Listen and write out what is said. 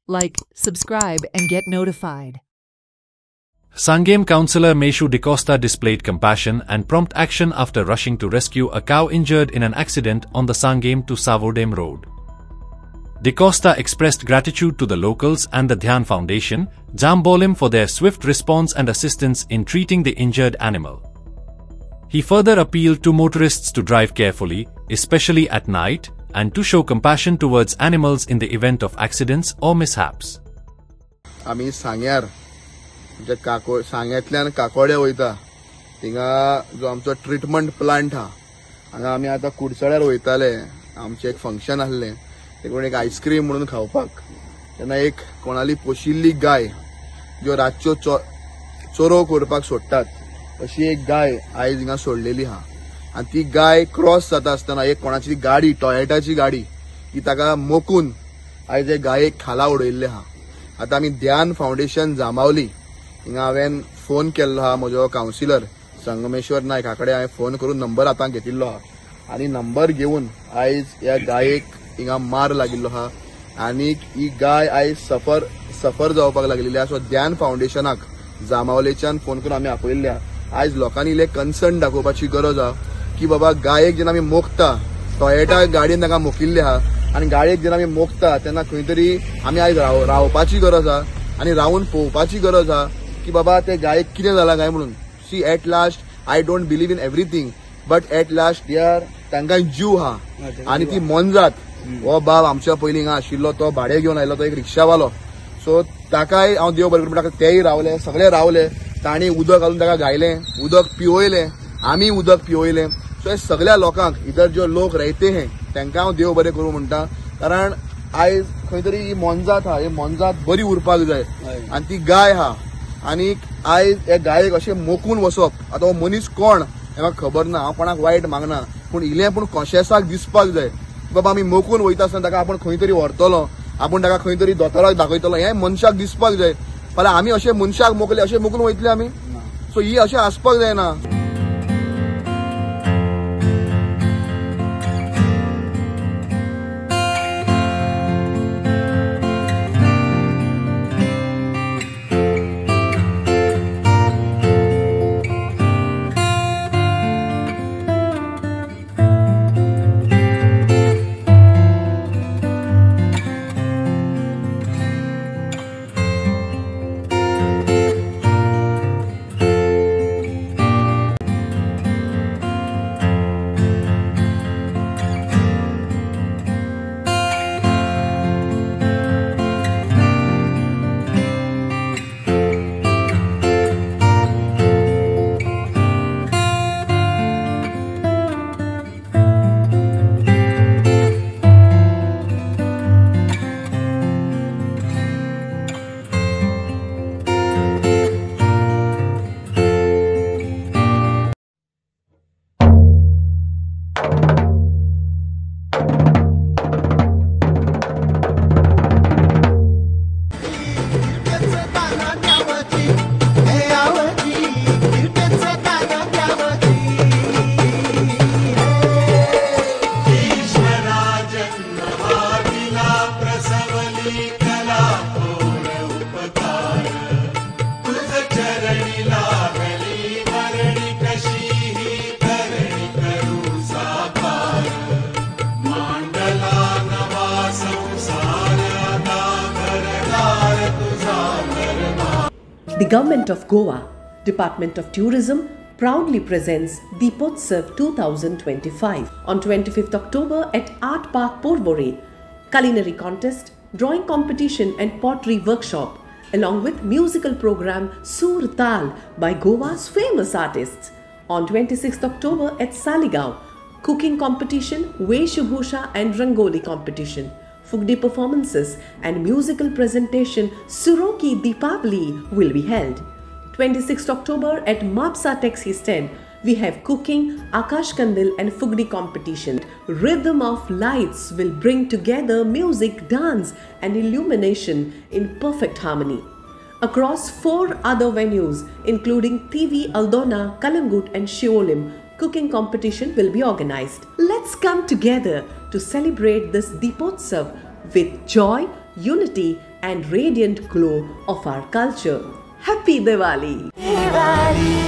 like, subscribe, and get notified. Sangam councillor Meshu DeCosta displayed compassion and prompt action after rushing to rescue a cow injured in an accident on the Sangam to Savodem road. DeCosta expressed gratitude to the locals and the Dhyan Foundation, Jambolim, for their swift response and assistance in treating the injured animal. He further appealed to motorists to drive carefully, especially at night, and to show compassion towards animals in the event of accidents or mishaps. आम्ही सांग्यार म्हणजे सांग्यातल्यान काकोड्या वयता थिंगा जो आमचो treatment plant हा हांगा आमी आतां कुडचड्यार वयताले आमचें एक फंक्शन आसलें देखून एक आईस्क्रीम म्हणून खावपाक तेन्ना एक कोणाली पोशिल्ली गाय ज्यो रातच्यो चोरो करपाक सोडटात अशी एक गाय आयज हिंगा सोडलेली हा आनी ती गाय क्रॉस जाता आसतना एक कोणाची गाडी टॉयटाची गाडी ही ताका मोकून आयज एक गायेक खाला उडयल्ले हा. आतां आमी ध्यान फाउंडेशन जामावली हिंगा हांवें फोन केल्लो हा म्हजो काउन्सिलर संगमेश्वर नायक हाकडे हांवें फोन करून नंबर आतां घेतिल्लो हा आनी नंबर घेवन आयज ह्या गायेक हिंगा मार लागिल्लो हा आनी ही गाय आयज सफर जावपाक लागलेली आसा. सो ध्यान फाउंडेशनाक जामावलेच्यान फोन करून आमी आपयल्ल्या आयज लोकांनी इल्ले कन्सर्न दाखोवपाची गरज आहा की बाबा गायेक जेन्ना आमी मोखता टॉयटा गाडयेन ताका मोकिल्ले आहा आनी गाडयेक जेन्ना आमी मोखता तेन्ना खंय तरी आमी आयज रावपाची गरज आहा आनी रावन पळोवपाची गरज आहा की बाबा ते गायेक कितें जालां काय म्हणून. See at last I don't believe in everything but at last तांकां जीव हा आनी ती मोनजात हो बाब आमच्या पयलीं हिंगा आशिल्लो तो भाडे घेवन आयलो तो एक रिक्षावालो. सो ताकाय हांव देव बरें करूं तेय रावले सगळे रावले तांणी उदक घालून ताका घायलें उदक पिवयलें आमी उदक पिवयलें. सो हे सगळ्या लोकांक इधर जो लोक राहते हैं तांकां हांव देव बरें करूं म्हणटा कारण आयज खंय तरी ही मोनजात हा ही मोनजात बरी उरपाक जाय आनी ती गाय हा आनी आयज हे गायेक अशें मोकून वचप आतां हो मनीस कोण हें म्हाका खबर ना हांव कोणाक वायट मागना पूण इल्लें पूण कॉन्शियसाक दिसपाक जाय बाबा आमी मोकून वयता आसतना ताका आपूण खंय तरी व्हरतलो आपूण ताका खंय तरी दोतोराक दाखयतलो हें मनशाक दिसपाक जाय. फाल्यां आमी अशें मनशाक मोकले अशें मोकून वयतले आमी सो ही अशें आसपाक जायना. The Government of Goa, Department of Tourism, proudly presents Deepotsav 2025 on 25th October at Art Park, Porvorim. Culinary contest, drawing competition and pottery workshop, along with musical program Sur Tal by Goa's famous artists. On 26th October at Saligaon, cooking competition, Veshubhusha and Rangoli competition, Fugdi performances and musical presentation Suro Ki Deepavali will be held. 26th October at Mapsa Taxi Stand, we have cooking, Akash Kandil and Fugdi competition. Rhythm of Lights will bring together music, dance and illumination in perfect harmony. Across 4 other venues including TV Aldona, Kalangut and Shiolim, cooking competition will be organized. Let's come together to celebrate this Deepotsav with joy, unity and radiant glow of our culture. Happy Diwali! Diwali.